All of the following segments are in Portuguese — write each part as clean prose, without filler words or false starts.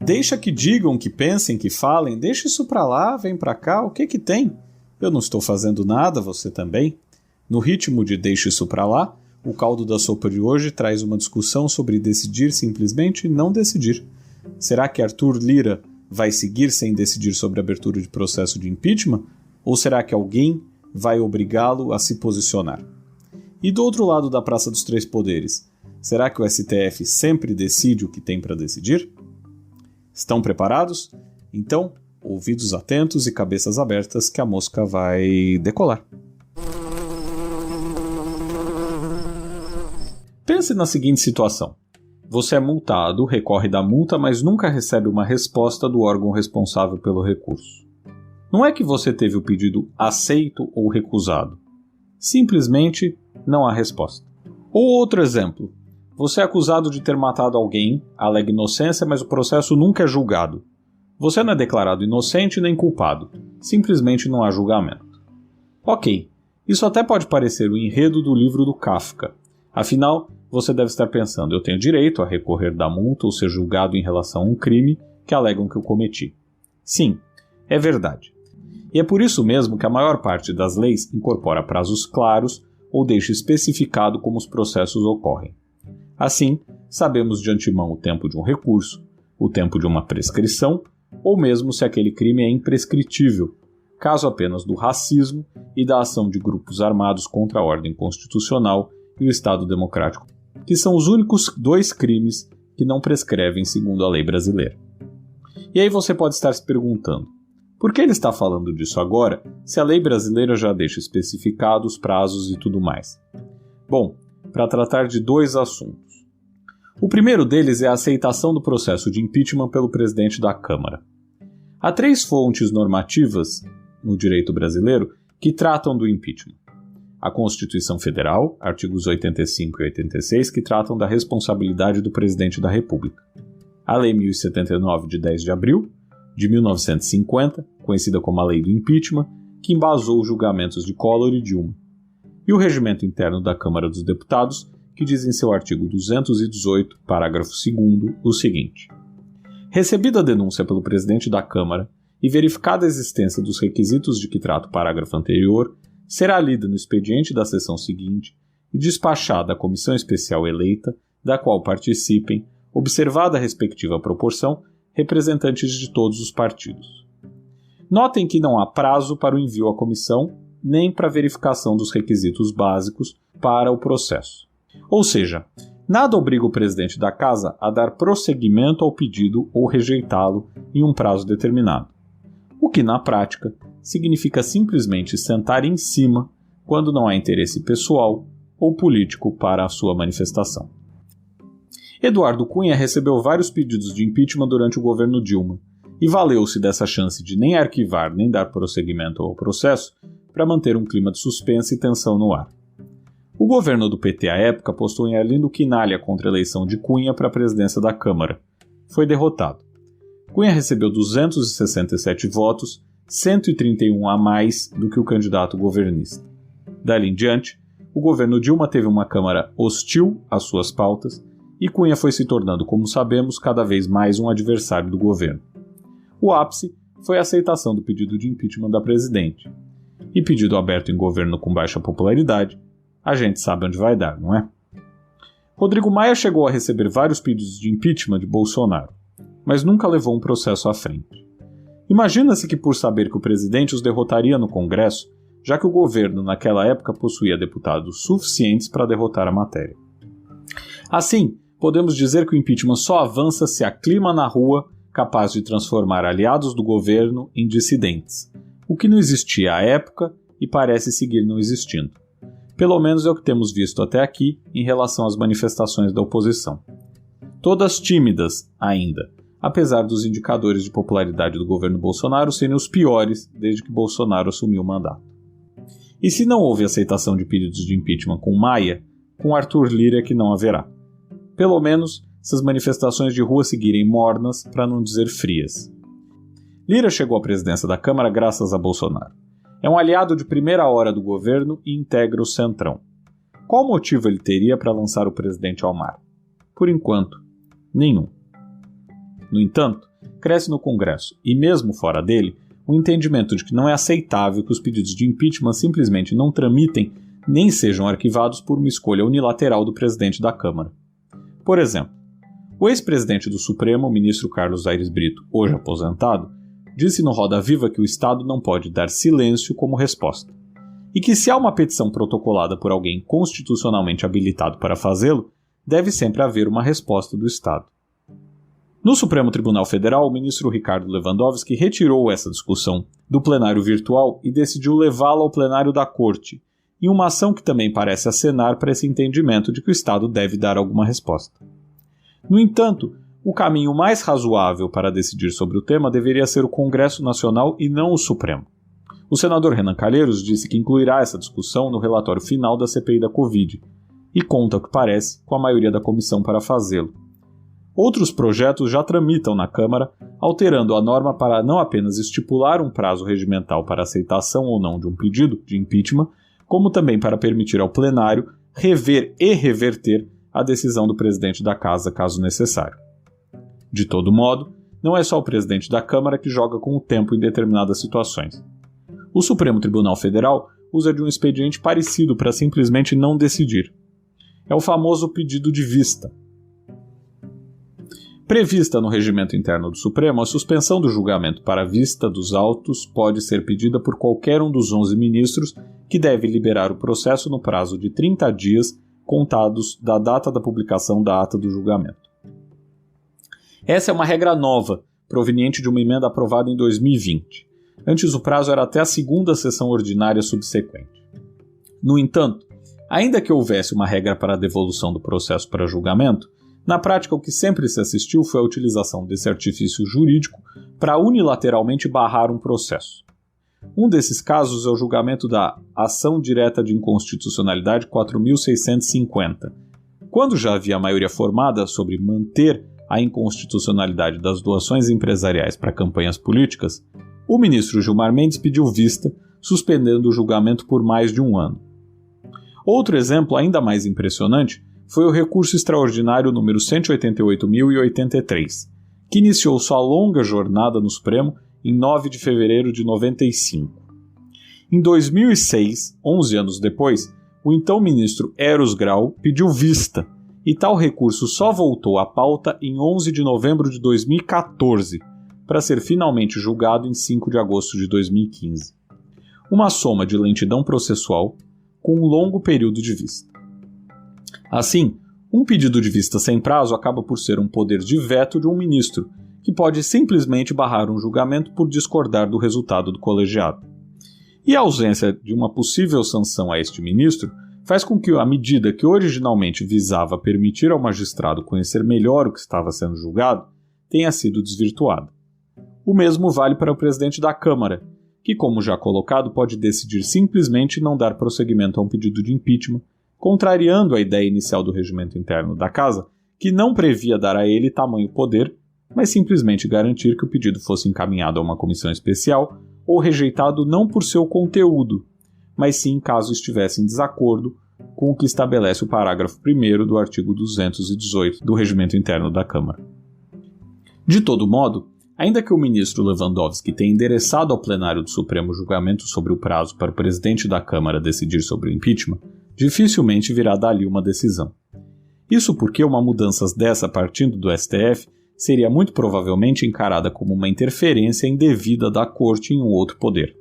Deixa que digam, que pensem, que falem, deixa isso pra lá, vem pra cá, o que que tem? Eu não estou fazendo nada, você também. No ritmo de deixa isso pra lá, o caldo da sopa de hoje traz uma discussão sobre decidir simplesmente não decidir. Será que Arthur Lira vai seguir sem decidir sobre a abertura de processo de impeachment? Ou será que alguém vai obrigá-lo a se posicionar? E do outro lado da Praça dos Três Poderes, será que o STF sempre decide o que tem para decidir? Estão preparados? Então, ouvidos atentos e cabeças abertas que a mosca vai decolar. Pense na seguinte situação. Você é multado, recorre da multa, mas nunca recebe uma resposta do órgão responsável pelo recurso. Não é que você teve o pedido aceito ou recusado. Simplesmente não há resposta. Ou outro exemplo. Você é acusado de ter matado alguém, alega inocência, mas o processo nunca é julgado. Você não é declarado inocente nem culpado. Simplesmente não há julgamento. Ok, isso até pode parecer o enredo do livro do Kafka. Afinal, você deve estar pensando, eu tenho direito a recorrer da multa ou ser julgado em relação a um crime que alegam que eu cometi. Sim, é verdade. E é por isso mesmo que a maior parte das leis incorpora prazos claros ou deixa especificado como os processos ocorrem. Assim, sabemos de antemão o tempo de um recurso, o tempo de uma prescrição, ou mesmo se aquele crime é imprescritível, caso apenas do racismo e da ação de grupos armados contra a ordem constitucional e o Estado Democrático, que são os únicos dois crimes que não prescrevem segundo a lei brasileira. E aí você pode estar se perguntando, por que ele está falando disso agora, se a lei brasileira já deixa especificados os prazos e tudo mais? Bom, para tratar de dois assuntos. O primeiro deles é a aceitação do processo de impeachment pelo presidente da Câmara. Há 3 fontes normativas no direito brasileiro que tratam do impeachment. A Constituição Federal, artigos 85 e 86, que tratam da responsabilidade do presidente da República. A Lei 1079, de 10 de abril de 1950, conhecida como a Lei do Impeachment, que embasou os julgamentos de Collor e Dilma. E o Regimento Interno da Câmara dos Deputados, que diz em seu artigo 218, parágrafo 2º, o seguinte: recebida a denúncia pelo presidente da Câmara e verificada a existência dos requisitos de que trata o parágrafo anterior, será lida no expediente da sessão seguinte e despachada à comissão especial eleita, da qual participem, observada a respectiva proporção, representantes de todos os partidos. Notem que não há prazo para o envio à comissão, nem para a verificação dos requisitos básicos para o processo. Ou seja, nada obriga o presidente da Casa a dar prosseguimento ao pedido ou rejeitá-lo em um prazo determinado, o que, na prática, significa simplesmente sentar em cima quando não há interesse pessoal ou político para a sua manifestação. Eduardo Cunha recebeu vários pedidos de impeachment durante o governo Dilma e valeu-se dessa chance de nem arquivar nem dar prosseguimento ao processo para manter um clima de suspense e tensão no ar. O governo do PT à época apostou em Arlindo Quinalha contra a eleição de Cunha para a presidência da Câmara. Foi derrotado. Cunha recebeu 267 votos, 131 a mais do que o candidato governista. Dali em diante, o governo Dilma teve uma Câmara hostil às suas pautas e Cunha foi se tornando, como sabemos, cada vez mais um adversário do governo. O ápice foi a aceitação do pedido de impeachment da presidente. E pedido aberto em governo com baixa popularidade, a gente sabe onde vai dar, não é? Rodrigo Maia chegou a receber vários pedidos de impeachment de Bolsonaro, mas nunca levou um processo à frente. Imagina-se que por saber que o presidente os derrotaria no Congresso, já que o governo naquela época possuía deputados suficientes para derrotar a matéria. Assim, podemos dizer que o impeachment só avança se há clima na rua capaz de transformar aliados do governo em dissidentes, o que não existia à época e parece seguir não existindo. Pelo menos é o que temos visto até aqui em relação às manifestações da oposição. Todas tímidas ainda, apesar dos indicadores de popularidade do governo Bolsonaro serem os piores desde que Bolsonaro assumiu o mandato. E se não houve aceitação de pedidos de impeachment com Maia, com Arthur Lira que não haverá. Pelo menos, se as manifestações de rua seguirem mornas, para não dizer frias. Lira chegou à presidência da Câmara graças a Bolsonaro. É um aliado de primeira hora do governo e integra o Centrão. Qual motivo ele teria para lançar o presidente ao mar? Por enquanto, nenhum. No entanto, cresce no Congresso e mesmo fora dele o entendimento de que não é aceitável que os pedidos de impeachment simplesmente não tramitem nem sejam arquivados por uma escolha unilateral do presidente da Câmara. Por exemplo, o ex-presidente do Supremo, o ministro Carlos Aires Brito, hoje aposentado, disse no Roda Viva que o Estado não pode dar silêncio como resposta, e que se há uma petição protocolada por alguém constitucionalmente habilitado para fazê-lo, deve sempre haver uma resposta do Estado. No Supremo Tribunal Federal, o ministro Ricardo Lewandowski retirou essa discussão do plenário virtual e decidiu levá-la ao plenário da Corte, em uma ação que também parece acenar para esse entendimento de que o Estado deve dar alguma resposta. No entanto, o caminho mais razoável para decidir sobre o tema deveria ser o Congresso Nacional e não o Supremo. O senador Renan Calheiros disse que incluirá essa discussão no relatório final da CPI da Covid, e conta, o que parece, com a maioria da comissão para fazê-lo. Outros projetos já tramitam na Câmara, alterando a norma para não apenas estipular um prazo regimental para aceitação ou não de um pedido de impeachment, como também para permitir ao plenário rever e reverter a decisão do presidente da Casa, caso necessário. De todo modo, não é só o presidente da Câmara que joga com o tempo em determinadas situações. O Supremo Tribunal Federal usa de um expediente parecido para simplesmente não decidir. É o famoso pedido de vista. Prevista no regimento interno do Supremo, a suspensão do julgamento para vista dos autos pode ser pedida por qualquer um dos 11 ministros, que deve liberar o processo no prazo de 30 dias contados da data da publicação da ata do julgamento. Essa é uma regra nova, proveniente de uma emenda aprovada em 2020. Antes o prazo era até a segunda sessão ordinária subsequente. No entanto, ainda que houvesse uma regra para a devolução do processo para julgamento, na prática, o que sempre se assistiu foi a utilização desse artifício jurídico para unilateralmente barrar um processo. Um desses casos é o julgamento da Ação Direta de Inconstitucionalidade 4.650. Quando já havia maioria formada sobre manter a inconstitucionalidade das doações empresariais para campanhas políticas, o ministro Gilmar Mendes pediu vista, suspendendo o julgamento por mais de um ano. Outro exemplo ainda mais impressionante foi o recurso extraordinário número 188.083, que iniciou sua longa jornada no Supremo em 9 de fevereiro de 95. Em 2006, 11 anos depois, o então ministro Eros Grau pediu vista, e tal recurso só voltou à pauta em 11 de novembro de 2014, para ser finalmente julgado em 5 de agosto de 2015. Uma soma de lentidão processual com um longo período de vista. Assim, um pedido de vista sem prazo acaba por ser um poder de veto de um ministro, que pode simplesmente barrar um julgamento por discordar do resultado do colegiado. E a ausência de uma possível sanção a este ministro faz com que a medida que originalmente visava permitir ao magistrado conhecer melhor o que estava sendo julgado tenha sido desvirtuada. O mesmo vale para o presidente da Câmara, que, como já colocado, pode decidir simplesmente não dar prosseguimento a um pedido de impeachment, contrariando a ideia inicial do regimento interno da Casa, que não previa dar a ele tamanho poder, mas simplesmente garantir que o pedido fosse encaminhado a uma comissão especial ou rejeitado não por seu conteúdo, mas sim caso estivesse em desacordo com o que estabelece o parágrafo 1º do artigo 218 do regimento interno da Câmara. De todo modo, ainda que o ministro Lewandowski tenha endereçado ao plenário do Supremo julgamento sobre o prazo para o presidente da Câmara decidir sobre o impeachment, dificilmente virá dali uma decisão. Isso porque uma mudança dessa partindo do STF seria muito provavelmente encarada como uma interferência indevida da Corte em um outro poder.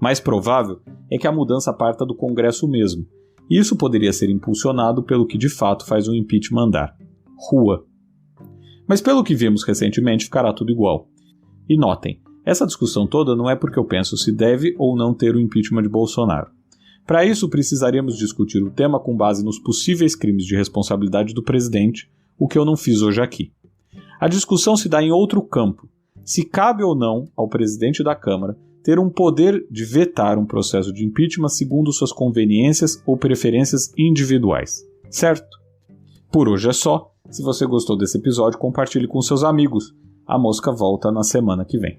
Mais provável é que a mudança parta do Congresso mesmo, e isso poderia ser impulsionado pelo que de fato faz o impeachment andar: rua. Mas pelo que vimos recentemente, ficará tudo igual. E notem, essa discussão toda não é porque eu penso se deve ou não ter o impeachment de Bolsonaro. Para isso, precisaríamos discutir o tema com base nos possíveis crimes de responsabilidade do presidente, o que eu não fiz hoje aqui. A discussão se dá em outro campo: se cabe ou não ao presidente da Câmara ter um poder de vetar um processo de impeachment segundo suas conveniências ou preferências individuais. Certo? Por hoje é só. Se você gostou desse episódio, compartilhe com seus amigos. A mosca volta na semana que vem.